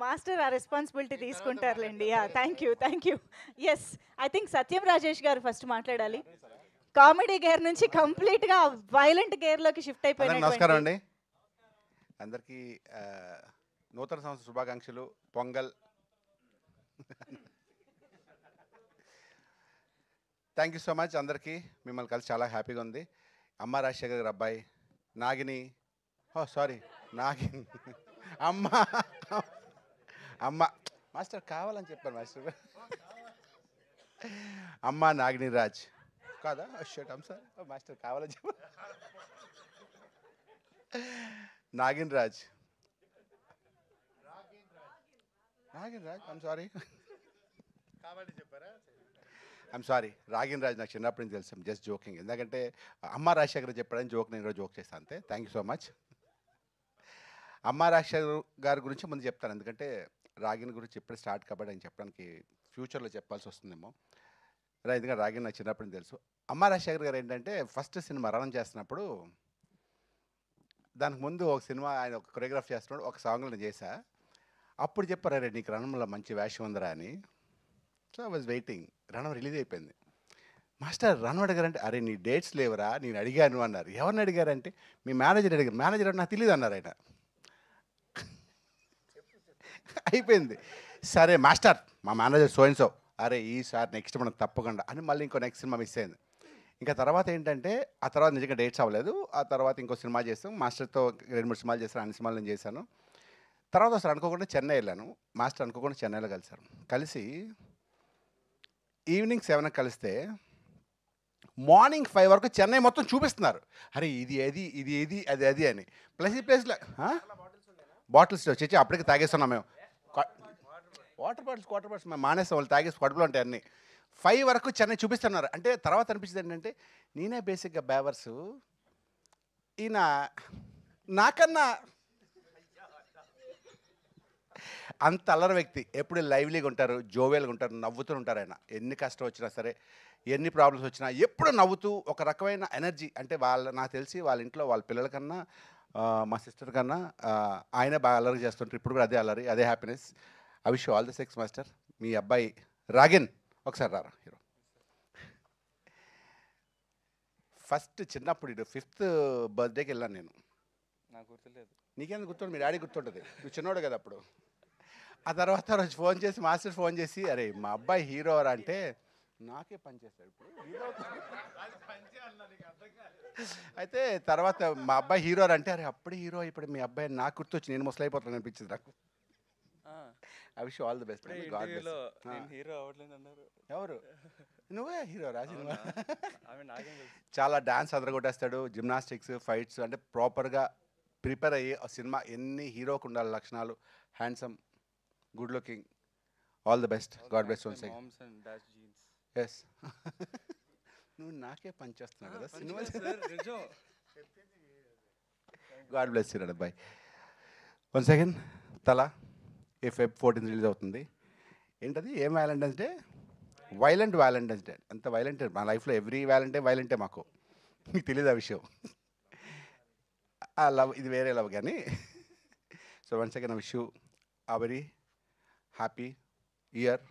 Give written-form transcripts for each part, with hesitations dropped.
Master ఆ responsibility తీసుకుంటారులేండి. Yeah, thank you. Yes, I think Satyam Rajesh గారు ఫస్ట్ మాట్లాడాలి. కామెడీ గేర్ నుంచి కంప్లీట్గా వైలెంట్ గేర్లోకి షిఫ్ట్ అందరికీ నమస్కారం అయిపోయినటువంటి అండి. అందరికీ నూతన సంవత్సర శుభాకాంక్షలు. Pongal. Thank you so much. అందరికీ మిమ్మల్ని కలిసి చాలా హ్యాపీగా ఉంది. అమ్మ రాజశేఖర్ గారి అబ్బాయి నాగిని, సారీ నాగిని, అమ్మ అమ్మ మాస్టర్ కావాలని చెప్పాను మాస్టర్. అమ్మ నాగిని రాజ్ కాదా? షట్ అమ్ సార్, మాస్టర్ కావాలని చెప్పాను. Nagin Raj, I'm sorry, I'm sorry. Ragin Raj నాకు చిన్నప్పటి నుంచి తెలుసు. Just joking. ఎందుకంటే అమ్మ రాజశేఖర్ చెప్పాడని జోక్, నేను కూడా జోక్ చేస్తాను అంతే. Thank you so much. అమ్మ రాజశేఖర్ గారి గురించి ముందు చెప్తాను, ఎందుకంటే రాగిన్ గురించి ఎప్పుడు స్టార్ట్ కాబట్టి ఆయన చెప్పడానికి ఫ్యూచర్లో చెప్పాల్సి వస్తుందేమో. ఎందుకంటే రాగిన్ నాకు చిన్నప్పటి నుంచి తెలుసు. అమ్మ రాజశేఖర్ గారు ఏంటంటే ఫస్ట్ సినిమా రన్ చేస్తున్నప్పుడు, దానికి ముందు ఒక సినిమా ఆయన ఒక కొరియోగ్రాఫ్ చేస్తున్నాడు, ఒక సాంగ్లో నేను చేశా. అప్పుడు చెప్పారు, అరే నీకు రణంలో మంచి వేషం ఉందిరా అని. So I was waiting. Ranam release అయిపోయింది. మాస్టర్ రణం అడిగారంటే, అరే నీ డేట్స్ లేవరా, నేను అడిగాను అన్నారు. ఎవరిని అడిగారంటే, మీ మేనేజర్ అడిగారు. మేనేజర్ అంటే నాకు తెలియదు అన్నారు ఆయన. అయిపోయింది. సరే మాస్టర్, మా మేనేజర్ సో అండ్ సో, అరే ఈసారి నెక్స్ట్ మనం తప్పకుండా అని మళ్ళీ ఇంకో నెక్స్ట్ సినిమా మిస్ అయింది. ఇంకా తర్వాత ఏంటంటే, ఆ తర్వాత నిజంగా డేట్స్ అవ్వలేదు. ఆ తర్వాత ఇంకో సినిమా చేస్తాం. మాస్టర్తో 2-3 సినిమాలు చేస్తాను. అన్ని సినిమాలు నేను చేశాను. తర్వాత అసలు అనుకోకుండా చెన్నై వెళ్ళాను. మాస్టర్ అనుకోకుండా చెన్నైలో కలిశారు. కలిసి ఈవినింగ్ 7కి కలిస్తే మార్నింగ్ 5 వరకు చెన్నై మొత్తం చూపిస్తున్నారు. అరే ఇది ఏది, ఇది ఏది, అది అది అని. ప్లస్ ఈ ప్లేస్లో బాటిల్స్ వచ్చి అప్పటికి తాగేస్తున్నాం మేము. వాటర్ బాటిల్స్ మేము మానేస్తాం. వాళ్ళు తాగేసి కడుపులో ఉంటాయి అన్నీ. 5 వరకు చెన్నై చూపిస్తున్నారు. అంటే తర్వాత అనిపించింది ఏంటంటే, నేనే బేసిక్గా బేవర్సు, ఈయన నాకన్నా అంత అల్లరి వ్యక్తి. ఎప్పుడు లైవ్లీగా ఉంటారు, జోవియల్గా ఉంటారు, నవ్వుతూ ఉంటారు ఆయన. ఎన్ని కష్టం వచ్చినా సరే, ఎన్ని ప్రాబ్లమ్స్ వచ్చినా ఎప్పుడు నవ్వుతూ ఒక రకమైన ఎనర్జీ. అంటే నాకు తెలిసి వాళ్ళ ఇంట్లో వాళ్ళ పిల్లల కన్నా, మా సిస్టర్ కన్నా ఆయనే బాగా అల్లరి చేస్తుంటారు. ఇప్పుడు కూడా అదే అల్లరి, అదే happiness. I wish all the success master. మీ అబ్బాయి రాగిన్ ఒకసారి రారా హీరో. ఫస్ట్ చిన్నప్పుడు 5th బర్త్డేకి వెళ్ళాను నేను. నాకు గుర్తులేదు. నీకేం గుర్తుంటుంది? మీ డాడీ గుర్తుంటుంది, నువ్వు చిన్నోడు కదా అప్పుడు. ఆ తర్వాత రోజు ఫోన్ చేసి, మాస్టర్ ఫోన్ చేసి, అరే మా అబ్బాయి హీరో అంటే నాకే పని చేస్తాడు ఇప్పుడు హీరో. అయితే తర్వాత మా అబ్బాయి హీరో అంటే, అరే అప్పుడు హీరో, ఇప్పుడు మీ అబ్బాయి నాకు గుర్తొచ్చి నేను ముసలి అయిపోతాను అనిపించింది నాకు. I wish all the best. Hero అవ్వట్లేదు అన్నారు. ఎవరు? నువ్వే హీరో రాజు. ఆమె నాకేం తెలుసు. చాలా డాన్స్ అదరగొట్టేస్తాడు, జిమ్నాస్టిక్స్, ఫైట్స్, అంటే ప్రాపర్గా ప్రిపేర్ అయ్యి ఆ సినిమా ఎన్ని హీరోకు ఉండాలి లక్షణాలు. Handsome, good looking. All the best. God bless once again. Yes. నువ్వు నాకే పని చేస్తున్నావు కదా cinema. God bless you boy. One second. తల Feb 14 రిలీజ్ అవుతుంది. ఏంటది? ఏం Valentine's day? Violent Valentine's day. అంత వైలెంట్ మా లైఫ్లో. ఎవ్రీ వైలెంటే మాకు. మీకు తెలియదు ఆ విషయం. ఆ లవ్ ఇది వేరే లవ్ కానీ. So once again I wish you a very happy year.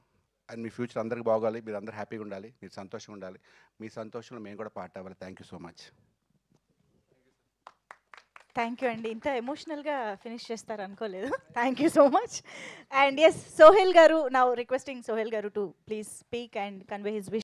And మీ ఫ్యూచర్ అందరికి బాగోవాలి, మీరు అందరు హ్యాపీగా ఉండాలి, మీరు సంతోషంగా ఉండాలి. మీ సంతోషంలో మేము కూడా పార్ట్ అవ్వాలి. Thank you so much. Thank you అండి. ఇంత ఎమోషనల్గా ఫినిష్ చేస్తారు అనుకోలేదు. Thank you so much. And yes, Sohel garu, now requesting Sohel garu to please speak and convey his wish.